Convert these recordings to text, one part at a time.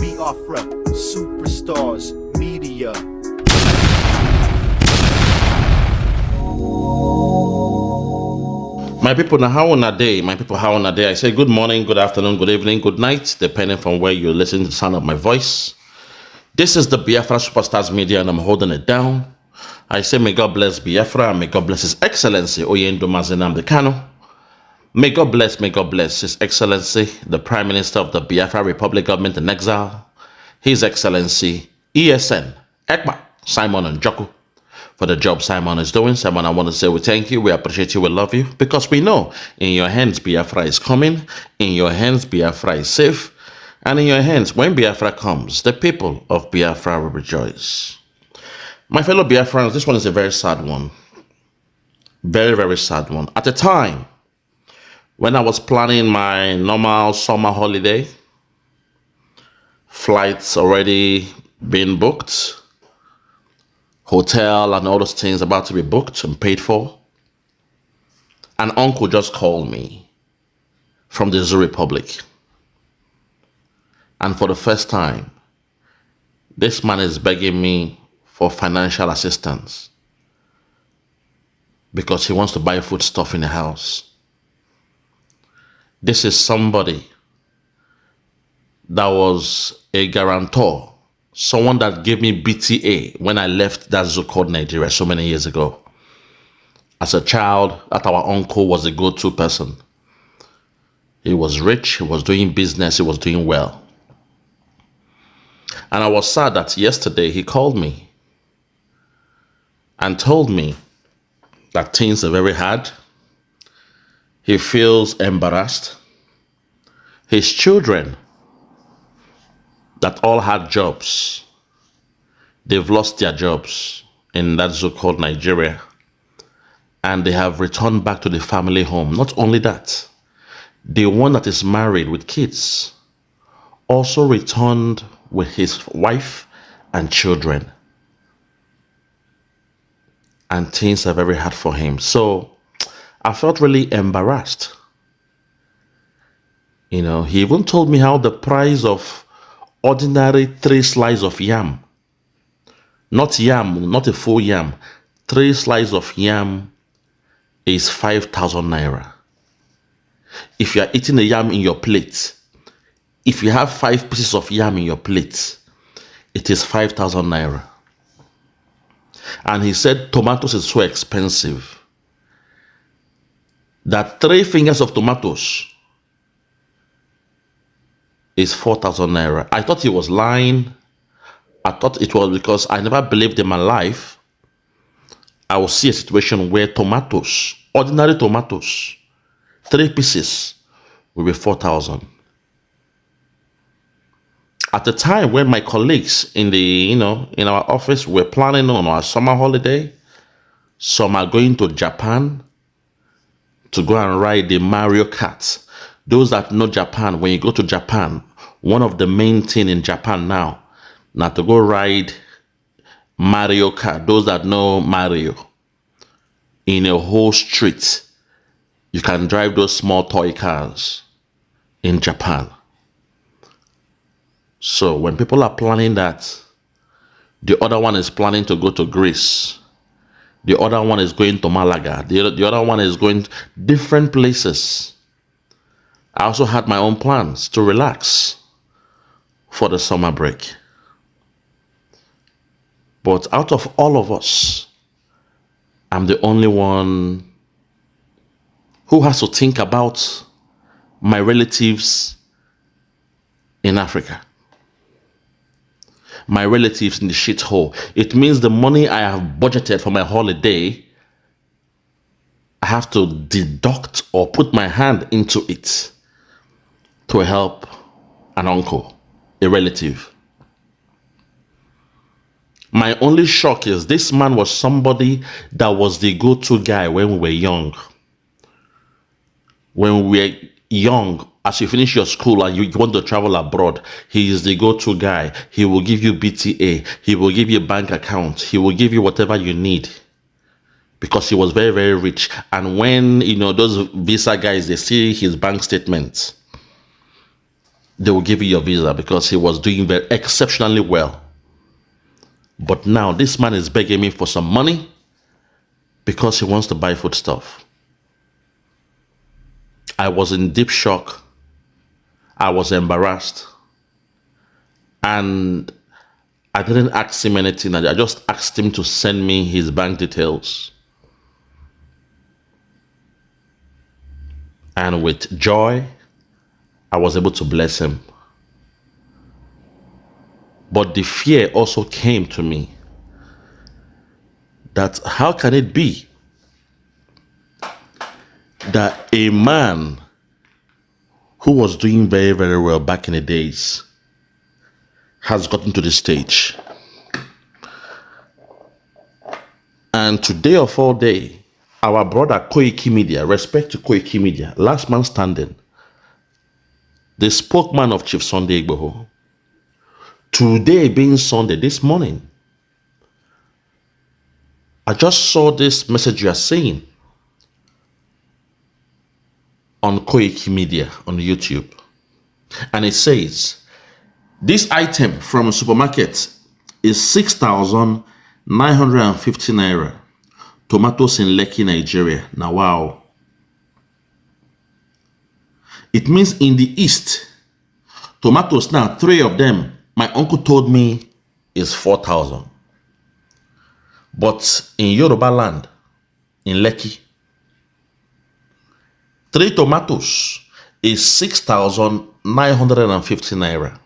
Biafra, superstars, media. My people, now how on a day? My people, how on a day? I say good morning, good afternoon, good evening, good night, depending from where you listen to the sound of my voice. This is the Biafra Superstars Media, and I'm holding it down. I say may God bless Biafra, and may God bless His Excellency Oyendo Mazenamdi Kanu. May God bless His Excellency, the Prime Minister of the Biafra Republic Government in Exile, His Excellency ESN Ekpa Simon Njoku, for the job Simon is doing. Simon, I want to say we thank you, we appreciate you, we love you, because we know in your hands Biafra is coming, in your hands Biafra is safe, and in your hands, when Biafra comes, the people of Biafra will rejoice. My fellow Biafrans, this one is a very sad one. Very, very sad one. At the time, when I was planning my normal summer holiday, flights already been booked, hotel and all those things about to be booked and paid for, an uncle just called me from the Zoo Republic. And for the first time, this man is begging me for financial assistance because he wants to buy foodstuff in the house. This is somebody that was a guarantor, someone that gave me BTA when I left that zoo called Nigeria so many years ago. As a child, that our uncle was a go-to person. He was rich, he was doing business, he was doing well. And I was sad that yesterday he called me and told me that things are very hard. He feels embarrassed. His children that all had jobs, they've lost their jobs in that zoo called Nigeria, and they have returned back to the family home. Not only that, the one that is married with kids also returned with his wife and children. And things are very hard for him. So I felt really embarrassed. You know, he even told me how the price of ordinary 3 slices of yam, not a full yam, 3 slices of yam is 5,000 naira. If you are eating a yam in your plate, if you have 5 pieces of yam in your plate, it is 5,000 naira. And he said tomatoes is so expensive that 3 fingers of tomatoes is 4,000 naira. I thought he was lying. I thought it was because I never believed in my life I will see a situation where tomatoes, ordinary tomatoes, 3 pieces will be 4,000. At the time when my colleagues in our office were planning on our summer holiday, some are going to Japan to go and ride the Mario Kart. Those that know Japan, when you go to Japan, one of the main things in Japan now to go ride Mario Kart. Those that know Mario, in a whole street, you can drive those small toy cars in Japan. So when people are planning that, the other one is planning to go to Greece. The other one is going to Malaga. The other one is going to different places. I also had my own plans to relax for the summer break. But out of all of us, I'm the only one who has to think about my relatives in Africa. My relatives in the shithole. It means the money I have budgeted for my holiday, I have to deduct or put my hand into it to help an uncle, a relative. My only shock is this man was somebody that was the go-to guy when we were young. When we were young, as you finish your school and you want to travel abroad, he is the go-to guy. He will give you BTA. He will give you a bank account. He will give you whatever you need because he was very, very rich. And when, those visa guys, they see his bank statements, they will give you your visa because he was doing very exceptionally well. But now this man is begging me for some money because he wants to buy foodstuff. I was in deep shock. I was embarrassed. And I didn't ask him anything. I just asked him to send me his bank details. And with joy, I was able to bless him. But the fear also came to me that how can it be that a man who was doing very, very well back in the days has gotten to this stage? And today of all day, our brother Koiki Media, respect to Koiki Media, last man standing, the spokesman of Chief Sunday Igboho, today being Sunday, this morning, I just saw this message you are saying on Koiki Media on YouTube. And it says, this item from a supermarket is 6,950 Naira. Tomatoes in Lekki, Nigeria. Now, wow. It means in the East, tomatoes now, 3 of them, my uncle told me is 4,000. But in Yoruba land, in Lekki, 3 tomatoes is 6,950 Naira.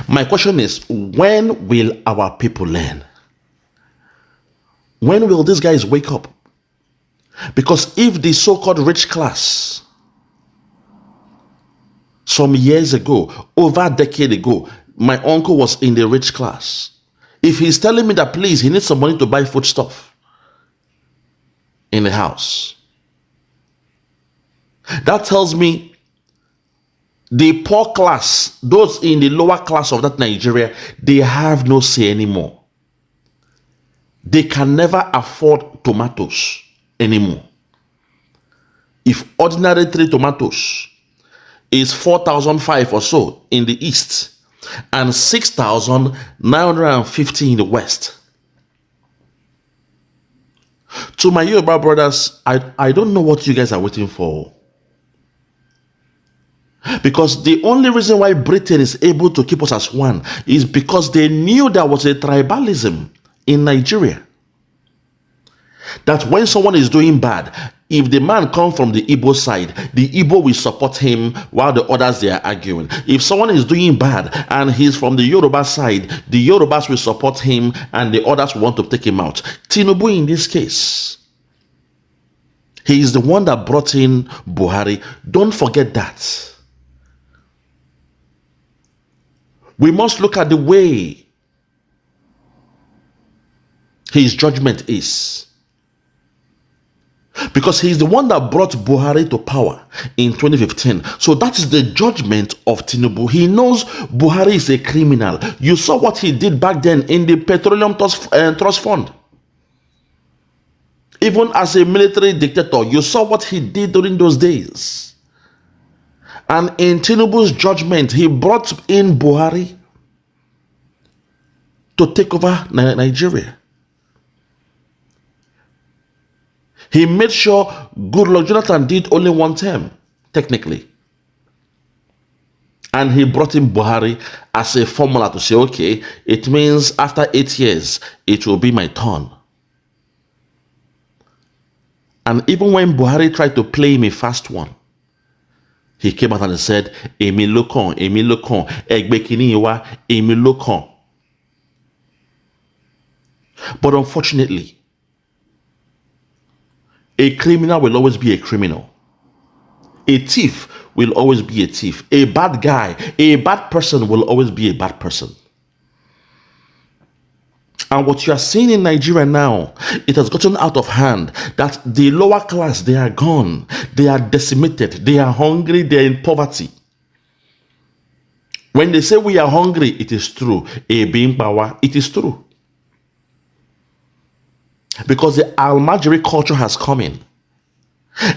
My question is, when will our people learn? When will these guys wake up? Because if the so-called rich class, some years ago, over a decade ago, my uncle was in the rich class. If he's telling me that, please, he needs some money to buy foodstuff in the house, that tells me the poor class, those in the lower class of that Nigeria, they have no say anymore. They can never afford tomatoes anymore. If ordinary 3 tomatoes is 4,500 or so in the East and 6,950 in the West. To my Yoruba brothers, I don't know what you guys are waiting for. Because the only reason why Britain is able to keep us as one is because they knew there was a tribalism in Nigeria. That when someone is doing bad, if the man comes from the Igbo side, the Igbo will support him while the others they are arguing. If someone is doing bad and he's from the Yoruba side, the Yorubas will support him and the others will want to take him out. Tinubu in this case, he is the one that brought in Buhari. Don't forget that. We must look at the way his judgment is. Because he is the one that brought Buhari to power in 2015. So that is the judgment of Tinubu. He knows Buhari is a criminal. You saw what he did back then in the Petroleum Trust Fund. Even as a military dictator, you saw what he did during those days. And in Tinubu's judgment, he brought in Buhari to take over Nigeria. He made sure Goodluck Jonathan did only 1 term, technically. And he brought in Buhari as a formula to say, okay, it means after 8 years, it will be my turn. And even when Buhari tried to play him a fast one, he came out and said, Emi Lokon, Egbekiniwa, Emi Lokon. But unfortunately, a criminal will always be a criminal. A thief will always be a thief. A bad guy, a bad person will always be a bad person. And what you are seeing in Nigeria now, it has gotten out of hand that the lower class, they are gone. They are decimated. They are hungry. They are in poverty. When they say we are hungry, it is true. A being power, it is true. Because the Almajiri culture has come in.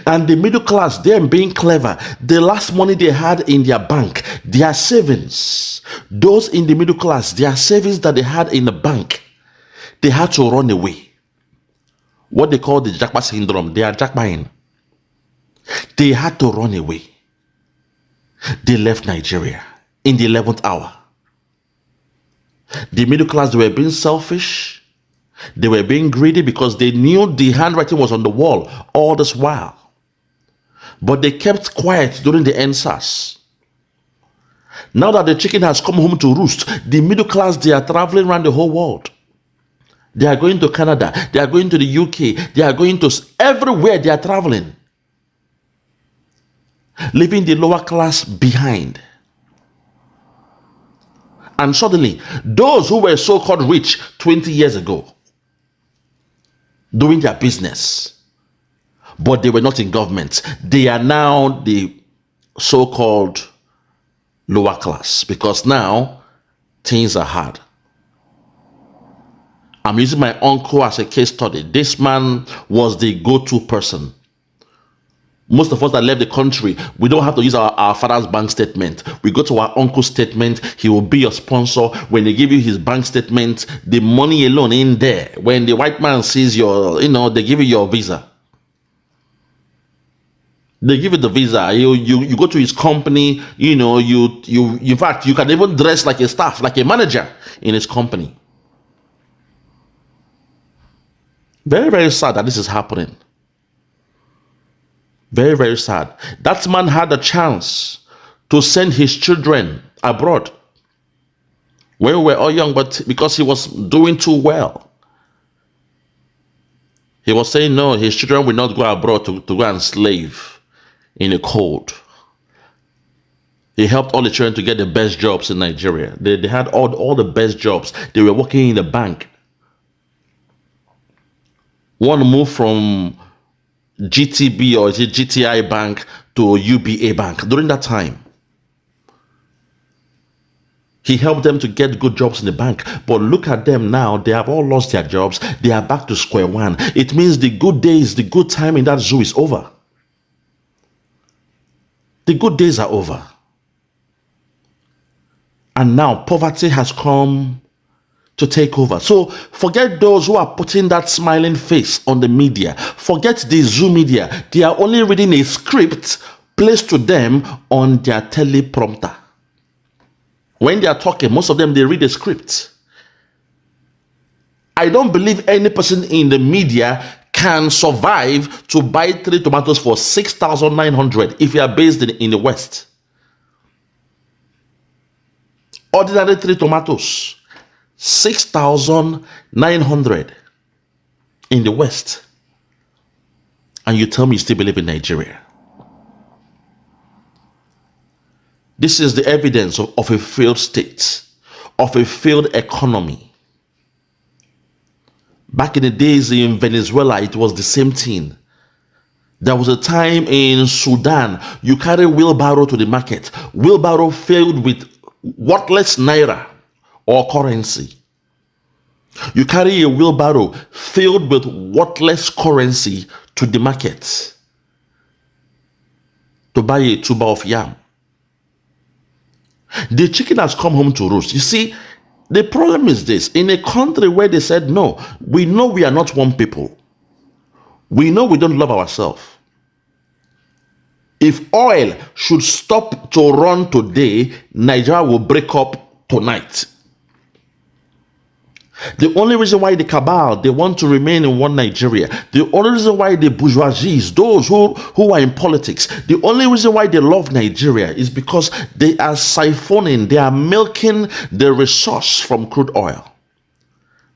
And the middle class, them being clever, the last money they had in their bank, their savings, those in the middle class, their savings that they had in the bank, they had to run away. What they call the Jackpot syndrome, they are jackpotting. They had to run away. They left Nigeria in the 11th hour. The middle class, they were being selfish. They were being greedy because they knew the handwriting was on the wall all this while. But they kept quiet during the NSAS. Now that the chicken has come home to roost, the middle class, they are traveling around the whole world. They are going to Canada. They are going to the UK. They are going to everywhere they are traveling. Leaving the lower class behind. And suddenly, those who were so-called rich 20 years ago, doing their business, but they were not in government, they are now the so-called lower class, because now things are hard. I'm using my uncle as a case study. This man was the go-to person. Most of us that left the country, we don't have to use our father's bank statement. We go to our uncle's statement. He will be your sponsor. When they give you his bank statement, the money alone in there. When the white man sees your, they give you your visa. They give you the visa. You go to his company. In fact, you can even dress like a staff, like a manager in his company. Very, very sad that this is happening. Very, very sad. That man had a chance to send his children abroad when we were all young, but because he was doing too well, he was saying no, his children will not go abroad to go and slave in the cold. He helped all the children to get the best jobs in Nigeria. They had all the best jobs. They were working in the bank. One moved from GTB or is it GTI Bank to UBA Bank during that time. He helped them to get good jobs in the bank. But look at them now. They have all lost their jobs. They are back to square one. It means the good days, the good time in that zoo is over. The good days are over. And now poverty has come to take over. So forget those who are putting that smiling face on the media. Forget the zoo media. They are only reading a script placed to them on their teleprompter. When they are talking, most of them, they read a script. I don't believe any person in the media can survive to buy 3 tomatoes for 6,900 if you are based in the West. Ordinary 3 tomatoes, 6,900 in the West. And you tell me you still believe in Nigeria. This is the evidence of a failed state, of a failed economy. Back in the days in Venezuela, it was the same thing. There was a time in Sudan, you carry wheelbarrow to the market. Wheelbarrow filled with worthless naira or currency. You carry a wheelbarrow filled with worthless currency to the market to buy a tuber of yam. The chicken has come home to roost. You see, the problem is this. In a country where they said, no, we know we are not one people. We know we don't love ourselves. If oil should stop to run today, Nigeria will break up tonight. The only reason why the cabal, they want to remain in one Nigeria, the only reason why the bourgeoisies, those who are in politics, the only reason why they love Nigeria is because they are siphoning, they are milking the resource from crude oil.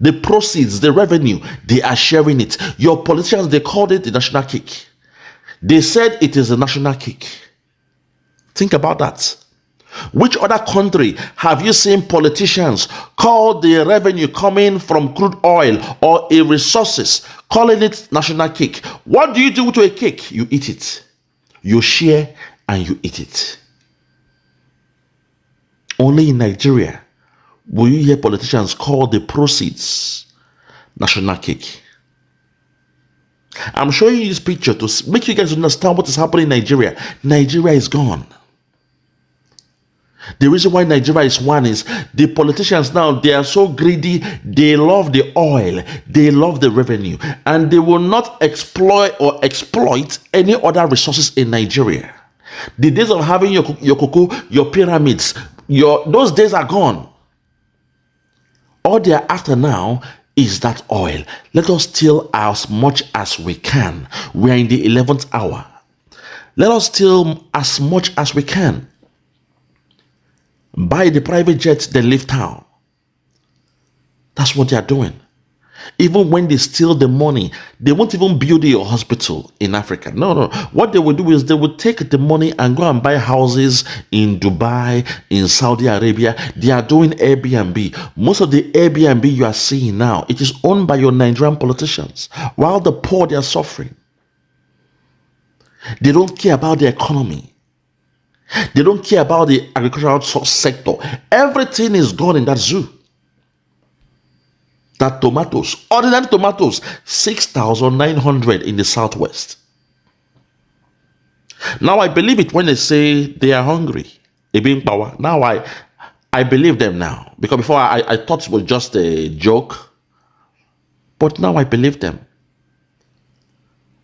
The proceeds, the revenue, they are sharing it. Your politicians, they called it the national cake. They said it is a national cake. Think about that. Which other country have you seen politicians call the revenue coming from crude oil or a resources, calling it national cake? What do you do to a cake? You eat it. You share and you eat it. Only in Nigeria will you hear politicians call the proceeds national cake. I'm showing you this picture to make you guys understand what is happening in Nigeria. Nigeria is gone. The reason why Nigeria is one is the politicians now, they are so greedy. They love the oil. They love the revenue. And they will not exploit any other resources in Nigeria. The days of having your cocoa, your pyramids, those days are gone. All they are after now is that oil. Let us steal as much as we can. We are in the 11th hour. Let us steal as much as we can. Buy the private jets, then leave town. That's what they are doing. Even when they steal the money, they won't even build a hospital in Africa. No. What they will do is they will take the money and go and buy houses in Dubai, in Saudi Arabia. They are doing Airbnb. Most of the Airbnb you are seeing now, it is owned by your Nigerian politicians. While the poor, they are suffering. They don't care about the economy. They don't care about the agricultural sector. Everything is gone in that zoo. That tomatoes, ordinary tomatoes, 6,900 in the southwest. Now I believe it when they say they are hungry. They being power. Now I believe them now. Because before I thought it was just a joke. But now I believe them.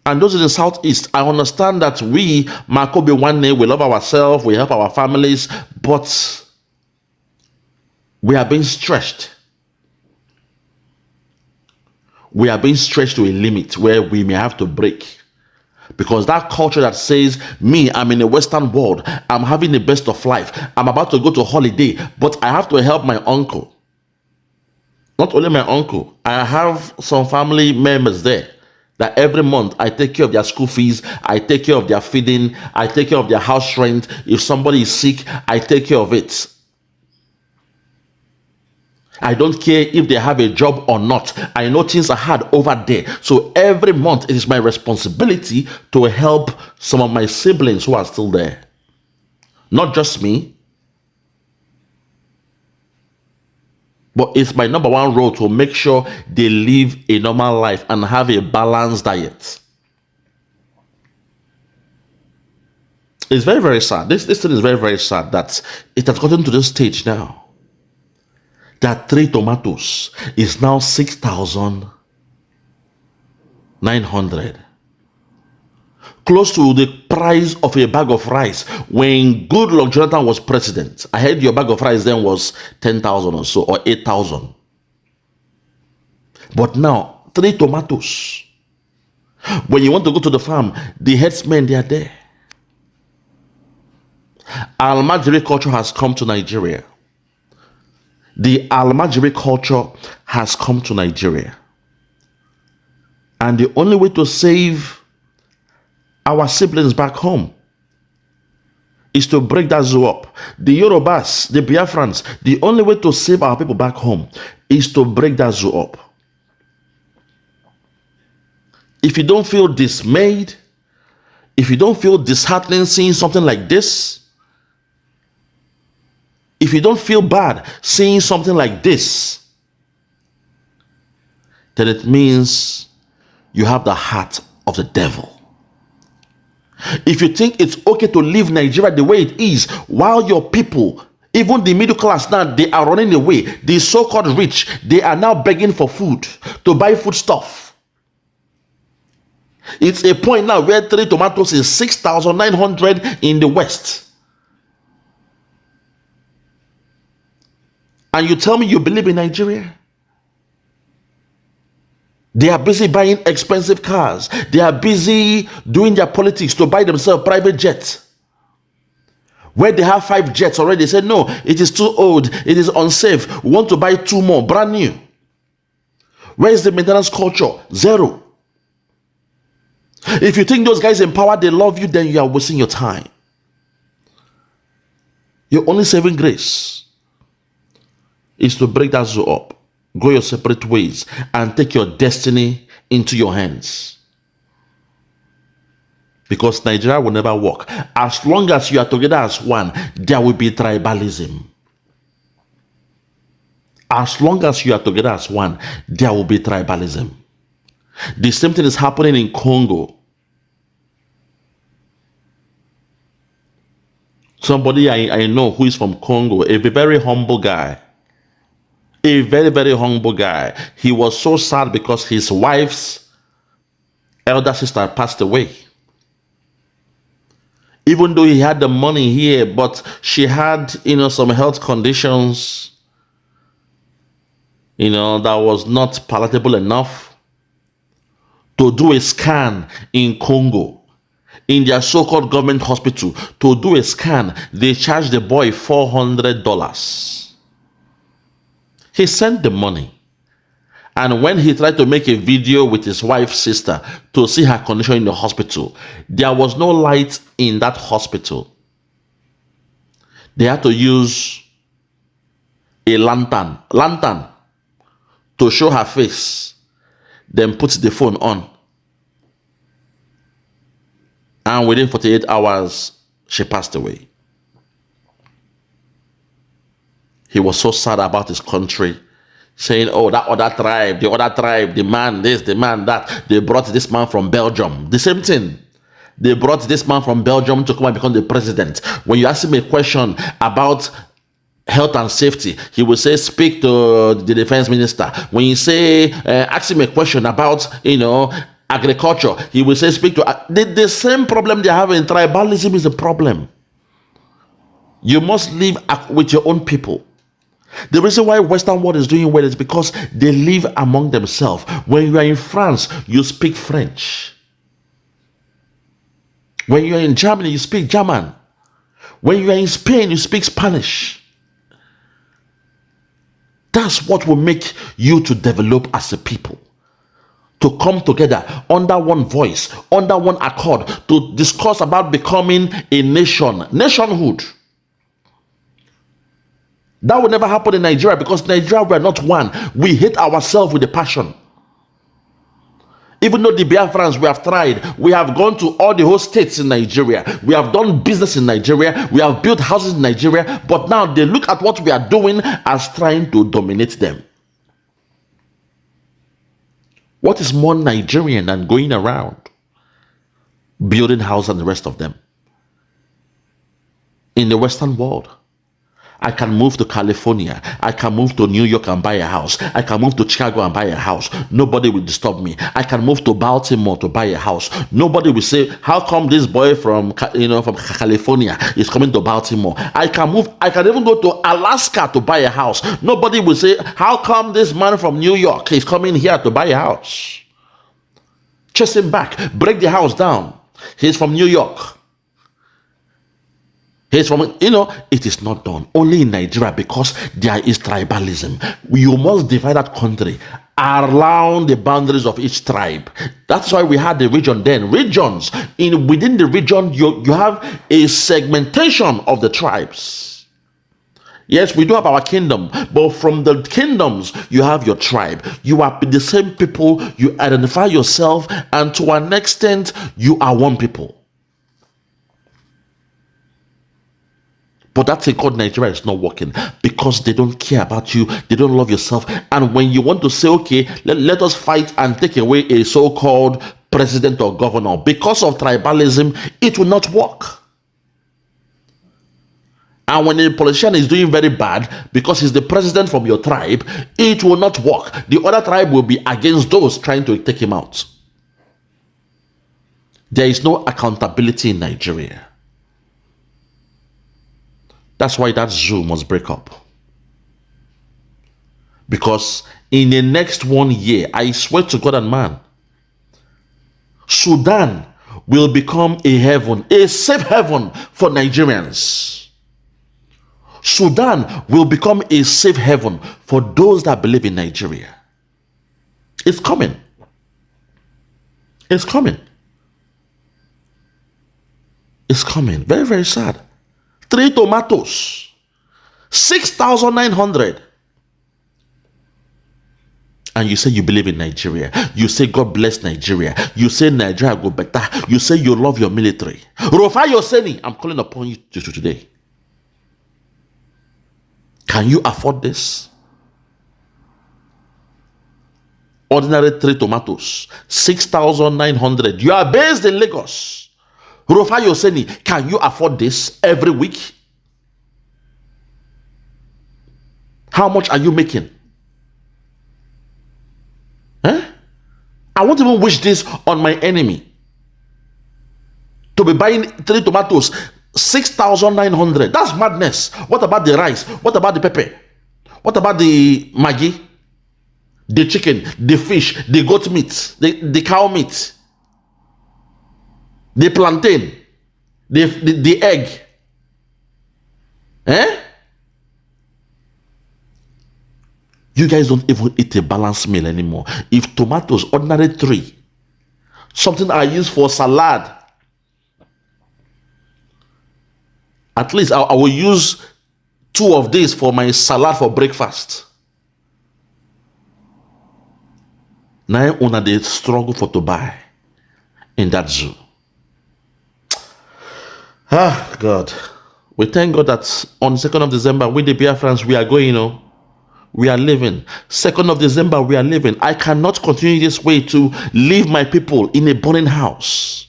And those in the southeast, I understand that we, Makobe Wane, we love ourselves, we help our families, but we are being stretched. We are being stretched to a limit where we may have to break. Because that culture that says, me, I'm in the Western world, I'm having the best of life, I'm about to go to holiday, but I have to help my uncle. Not only my uncle, I have some family members there that every month I take care of their school fees, I take care of their feeding, I take care of their house rent. If somebody is sick, I take care of it. I don't care if they have a job or not. I know things are hard over there. So every month it is my responsibility to help some of my siblings who are still there. Not just me. But it's my number one role to make sure they live a normal life and have a balanced diet. It's very, very sad. This thing is very, very sad that it has gotten to this stage now. That 3 tomatoes is now 6,900. Close to the price of a bag of rice when Goodluck Jonathan was president. I heard your bag of rice then was 10,000 or so, or 8,000. But now, 3 tomatoes. When you want to go to the farm, the headsmen, they are there. Almajiri culture has come to Nigeria. The Almajiri culture has come to Nigeria. And the only way to save our siblings back home is to break that zoo up. The Yorubas, the Biafrans, the only way to save our people back home is to break that zoo up. If you don't feel dismayed, if you don't feel disheartening seeing something like this, if you don't feel bad seeing something like this, then it means you have the heart of the devil. If you think it's okay to leave Nigeria the way it is, while your people, even the middle class now, they are running away. The so-called rich, they are now begging for food, to buy food stuff. It's a point now where 3 tomatoes is 6,900 in the West. And you tell me you believe in Nigeria? They are busy buying expensive cars. They are busy doing their politics to buy themselves private jets. Where they have 5 jets already, they say, no, it is too old. It is unsafe. We want to buy 2 more, brand new. Where is the maintenance culture? Zero. If you think those guys in power, they love you, then you are wasting your time. Your only saving grace is to break that zoo up. Go your separate ways and take your destiny into your hands. Because Nigeria will never work. As long as you are together as one, there will be tribalism. As long as you are together as one, there will be tribalism. The same thing is happening in Congo. Somebody I know who is from Congo, a very humble guy. A very, very humble guy. He was so sad because his wife's elder sister passed away. Even though he had the money here, but she had, some health conditions, that was not palatable enough to do a scan in Congo. In their so-called government hospital, to do a scan, they charged the boy $400. He sent the money. And when he tried to make a video with his wife's sister to see her condition in the hospital, there was no light in that hospital. They had to use a lantern to show her face, then put the phone on. And within 48 hours, she passed away. He was so sad about his country, saying, oh, that other tribe, the man this, the man that. They brought this man from Belgium. The same thing. They brought this man from Belgium to come and become the president. When you ask him a question about health and safety, he will say, speak to the defense minister. When you say, ask him a question about, agriculture, he will say, speak to... The same problem they have in tribalism is a problem. You must live with your own people. The reason why Western world is doing well is because they live among themselves. When you are in France, you speak French. When you are in Germany, you speak German. When you are in Spain, you speak Spanish. That's what will make you to develop as a people. To come together under one voice, under one accord, to discuss about becoming a nation, nationhood. That will never happen in Nigeria because Nigeria, we are not one. We hate ourselves with a passion. Even though the Biafrans, we have tried, we have gone to all the whole states in Nigeria. We have done business in Nigeria. We have built houses in Nigeria. But now they look at what we are doing as trying to dominate them. What is more Nigerian than going around building houses and the rest of them? In the Western world, I can move to California. I can move to New York and buy a house. I can move to Chicago and buy a house. Nobody will disturb me. I can move to Baltimore to buy a house. Nobody will say, how come this boy from California is coming to Baltimore? I can move. I can even go to Alaska to buy a house. Nobody will say, how come this man from New York is coming here to buy a house? Chase him back. Break the house down. He's from New York. He's from, it is not done. Only in Nigeria because there is tribalism. You must divide that country around the boundaries of each tribe. That's why we had the region then. Regions. Within the region, you have a segmentation of the tribes. Yes, we do have our kingdom, but from the kingdoms, you have your tribe. You are the same people, you identify yourself, and to an extent, you are one people. But that thing called Nigeria is not working because they don't care about you. They don't love yourself. And when you want to say, okay, let us fight and take away a so-called president or governor, because of tribalism, it will not work. And when a politician is doing very bad because he's the president from your tribe, it will not work. The other tribe will be against those trying to take him out. There is no accountability in Nigeria. That's why that zoo must break up. Because in the next 1 year, I swear to God and man, Sudan will become a heaven, a safe heaven for Nigerians. Sudan will become a safe heaven for those that believe in Nigeria. It's coming. It's coming. It's coming. Very, very sad. 3 tomatoes, 6,900. And you say you believe in Nigeria. You say God bless Nigeria. You say Nigeria go better. You say you love your military. Rufai Oseni, I'm calling upon you today. Can you afford this? ordinary 3 tomatoes, 6,900. You are based in Lagos. Rufai Oseni, can you afford this every week? How much are you making? I won't even wish this on my enemy. To be buying 3 tomatoes, 6,900. That's madness. What about the rice? What about the pepper? What about the maggi? The chicken, the fish, the goat meat, the cow meat, the plantain, the egg. You guys don't even eat a balanced meal anymore. If tomatoes, ordinary 3, something I use for salad, at least I will use 2 of these for my salad for breakfast. Now una they struggle for to buy in that zoo. God. We thank God that on 2nd of December, with the Biafrans, we are going, we are living. 2nd of December, we are living. I cannot continue this way to leave my people in a burning house.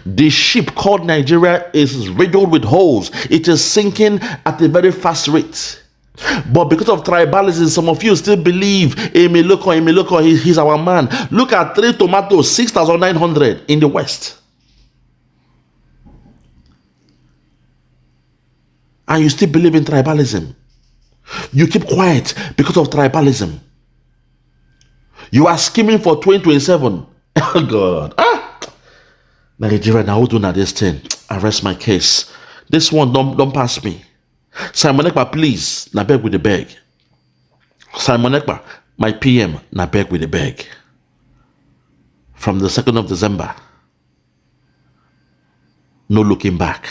The ship called Nigeria is riddled with holes. It is sinking at a very fast rate. But because of tribalism, some of you still believe Emiloko, he's our man. Look at 3 tomatoes, 6,900 in the West. And you still believe in tribalism. You keep quiet because of tribalism. You are scheming for 2027. Oh God. Nigeria, now do not this thing. I rest my case. This one don't pass me. Simon Ekpa, please, na beg with the beg. Simon Ekpa, my PM, na beg with the beg. From the 2nd of December, no looking back.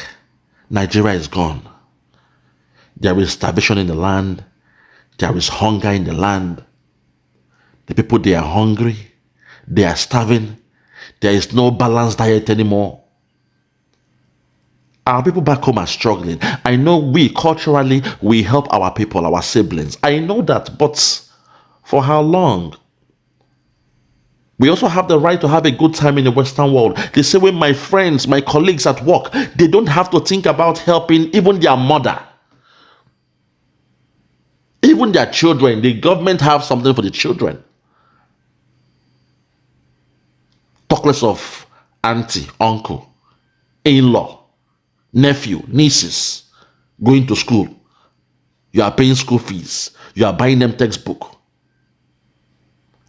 Nigeria is gone. There is starvation in the land. There is hunger in the land. The people, they are hungry. They are starving. There is no balanced diet anymore. Our people back home are struggling. I know we culturally, we help our people, our siblings. I know that, but for how long? We also have the right to have a good time in the Western world. The same way my friends, my colleagues at work, they don't have to think about helping even their mother. Even their children. The government have something for the children. Talk less of auntie, uncle, in-law, nephew, nieces going to school. You are paying school fees. You are buying them textbook.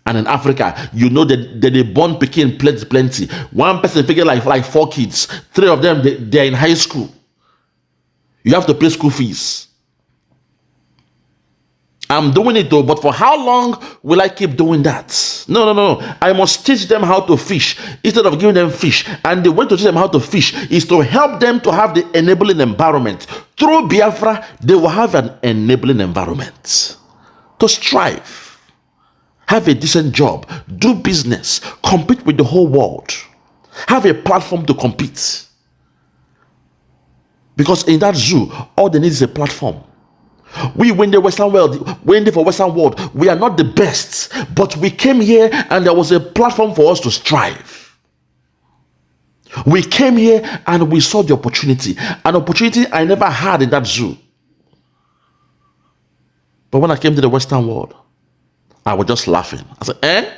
And in Africa, you know that they born picking plenty. One person figure like 4 kids. 3 of them, they're in high school. You have to pay school fees. I'm doing it though, but for how long will I keep doing that? No. I must teach them how to fish instead of giving them fish. And the way to teach them how to fish is to help them to have the enabling environment. Through Biafra, they will have an enabling environment to strive, have a decent job, do business, compete with the whole world, have a platform to compete. Because in that zoo, all they need is a platform. We win the Western world, for Western world. We are not the best, but we came here and there was a platform for us to strive. We came here and we saw the opportunity, an opportunity I never had in that zoo. But when I came to the Western world, I was just laughing. I said,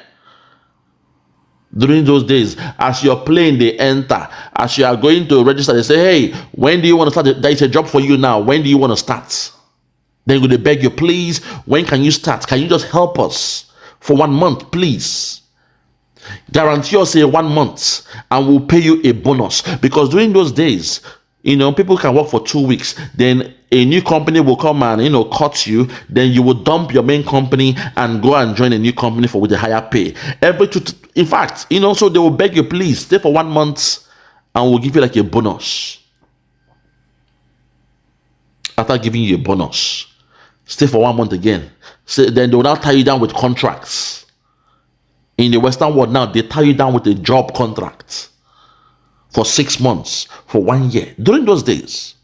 During those days, as you're playing, they enter. As you are going to register, they say, hey, when do you want to start? There is a job for you now. When do you want to start? Then they beg you, please, when can you start? Can you just help us for 1 month, please? Guarantee us a 1 month and we'll pay you a bonus. Because during those days, people can work for 2 weeks. Then a new company will come and, cut you. Then you will dump your main company and go and join a new company with a higher pay. In fact, so they will beg you, please, stay for 1 month and we'll give you like a bonus. After giving you a bonus, stay for 1 month again. So then they will now tie you down with contracts. In the Western world now, they tie you down with a job contract for 6 months, for 1 year. During those days,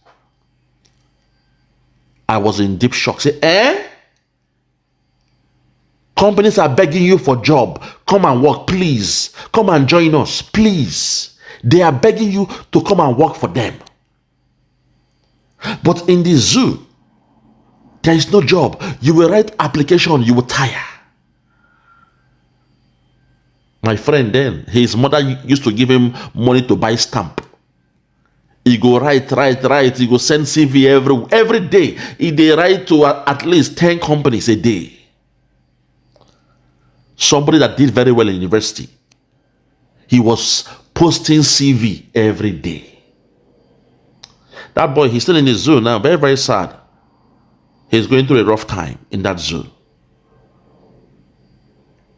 I was in deep shock. Say, Companies are begging you for job. Come and work, please. Come and join us, please. They are begging you to come and work for them. But in the zoo, there is no job. You will write application, you will tire. My friend then, his mother used to give him money to buy stamp. He go write. He go send CV every day. They write to at least 10 companies a day. Somebody that did very well in university, he was posting CV every day. That boy, he's still in the zoo now, very, very sad. He's going through a rough time in that zoo.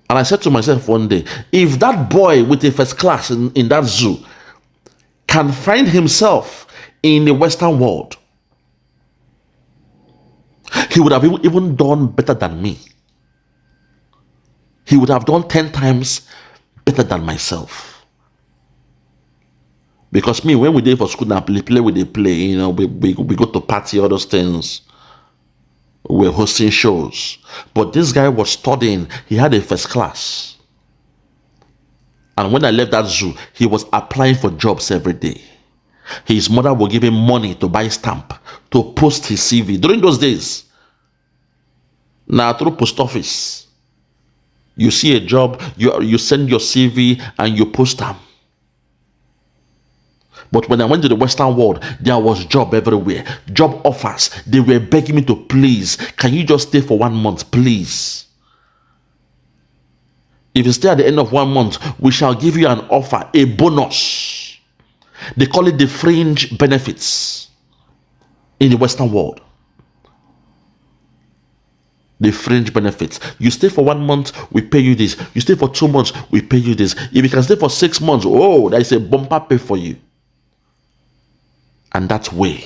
And I said to myself one day, if that boy with a first class in that zoo can find himself in the Western world, he would have even done better than me. He would have done 10 times better than myself. Because me, when we did for school now, play with the play, you know, we go to party, all those things. We're hosting shows. But this guy was studying. He had a first class. And when I left that zoo, he was applying for jobs every day. His mother would give him money to buy stamp, to post his CV. During those days, now through post office, you see a job, you send your CV and you post them. But when I went to the Western world, there was job everywhere. Job offers. They were begging me to, please, can you just stay for 1 month, please? If you stay at the end of 1 month, we shall give you an offer, a bonus. They call it the fringe benefits in the Western world. The fringe benefits. You stay for 1 month, we pay you this. You stay for 2 months, we pay you this. If you can stay for 6 months, oh, there is a bumper pay for you. And that way,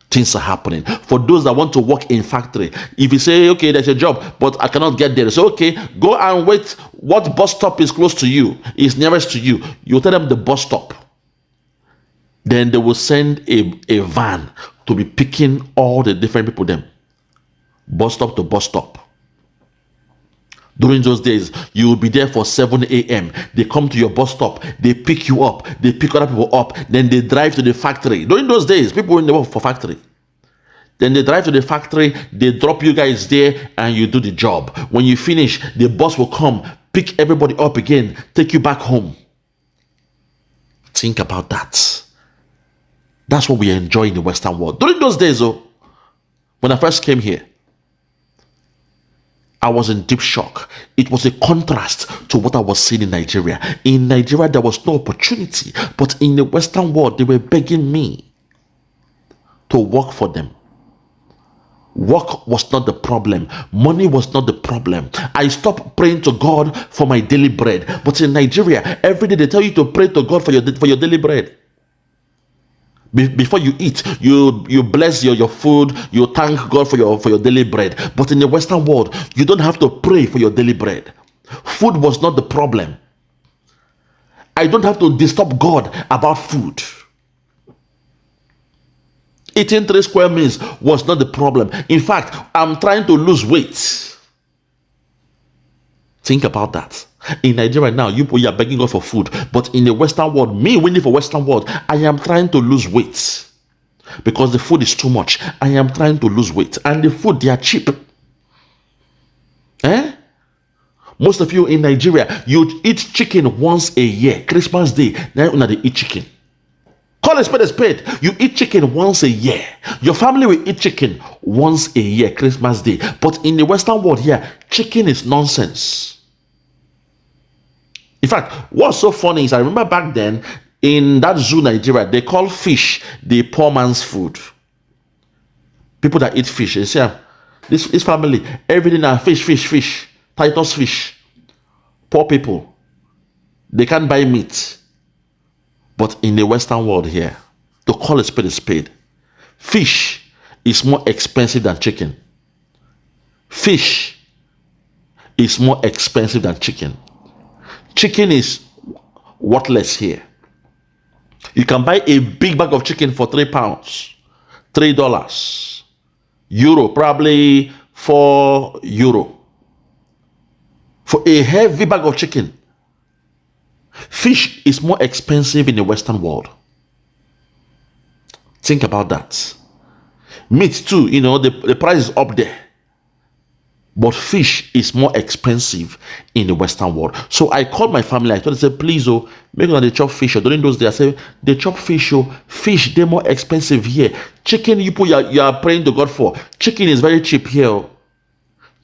things are happening. For those that want to work in factory, if you say, okay, there's a job, but I cannot get there, so okay, go and wait. What bus stop is close to you, is nearest to you? You tell them the bus stop. Then they will send a van to be picking all the different people them. Bus stop to bus stop. During those days, you will be there for 7 a.m. They come to your bus stop, they pick you up, they pick other people up, then they drive to the factory. During those days, people were in the work for factory. Then they drive to the factory, they drop you guys there, and you do the job. When you finish, the bus will come, pick everybody up again, take you back home. Think about that. That's what we enjoy in the Western world. During those days, though, when I first came here, I was in deep shock. It was a contrast to what I was seeing in Nigeria. In Nigeria, there was no opportunity. But in the Western world, they were begging me to work for them. Work was not the problem. Money was not the problem. I stopped praying to God for my daily bread. But in Nigeria, every day they tell you to pray to God for your daily bread. Before you eat, you bless your food, you thank God for your daily bread. But in the Western world, you don't have to pray for your daily bread. Food was not the problem. I don't have to disturb God about food. Eating 3 square meals was not the problem. In fact, I'm trying to lose weight. Think about that. In Nigeria now, you are begging God for food. But in the Western world, me winning for Western world, I am trying to lose weight. Because the food is too much. I am trying to lose weight. And the food, they are cheap. Most of you in Nigeria, you eat chicken once a year. Christmas Day, now they eat chicken. Call a spade a spade. You eat chicken once a year. Your family will eat chicken once a year, Christmas Day. But in the Western world here, chicken is nonsense. In fact, what's so funny is I remember back then in that zoo Nigeria, they call fish the poor man's food. People that eat fish, they say, this family, everything now fish, Titus fish. Poor people, they can't buy meat. But in the Western world here, to call a spade, fish is more expensive than chicken. Fish is more expensive than chicken. Chicken is worthless here. You can buy a big bag of chicken for £3, $3. Euro, probably €4. for a heavy bag of chicken. Fish is more expensive in the Western world. Think about that. Meat too, you know, the price is up there. But fish is more expensive in the Western world. So I called my family. I told them, please, make sure they chop fish. During those days, I said, they chop fish. Fish, they're more expensive here. Chicken, you are praying to God for. Chicken is very cheap here.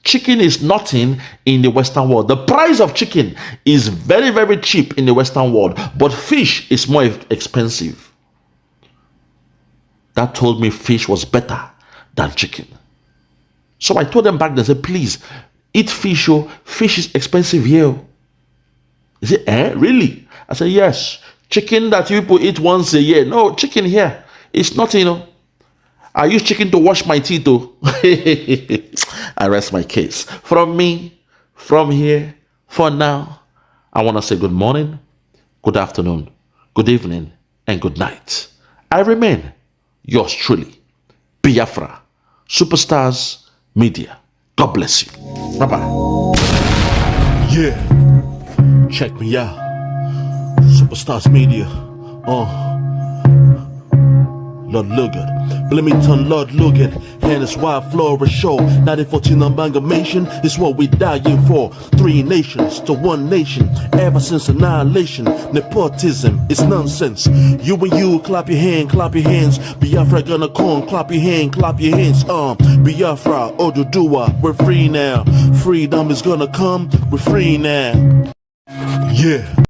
Chicken is nothing in the Western world. The price of chicken is very, very cheap in the Western world. But fish is more expensive. That told me fish was better than chicken. So I told them back then, I said, please, eat fish. Fish is expensive here. He said, really? I said, yes. Chicken that you people eat once a year. No, chicken here. It's nothing, I use chicken to wash my teeth, I rest my case. From me, from here, for now, I want to say good morning, good afternoon, good evening, and good night. I remain yours truly, Biafra, Superstars Media. God bless you. Bye-bye. Yeah, check me out. Superstars Media. Lord Logan, Bloomington, Lord Logan, and it's wild Flora show. 1914 amalgamation is what we dying for. 3 nations to 1 nation, ever since annihilation. Nepotism is nonsense. You and you, clap your hands. Biafra gonna come, clap your hands. Biafra, Oduduwa, we're free now. Freedom is gonna come, we're free now. Yeah.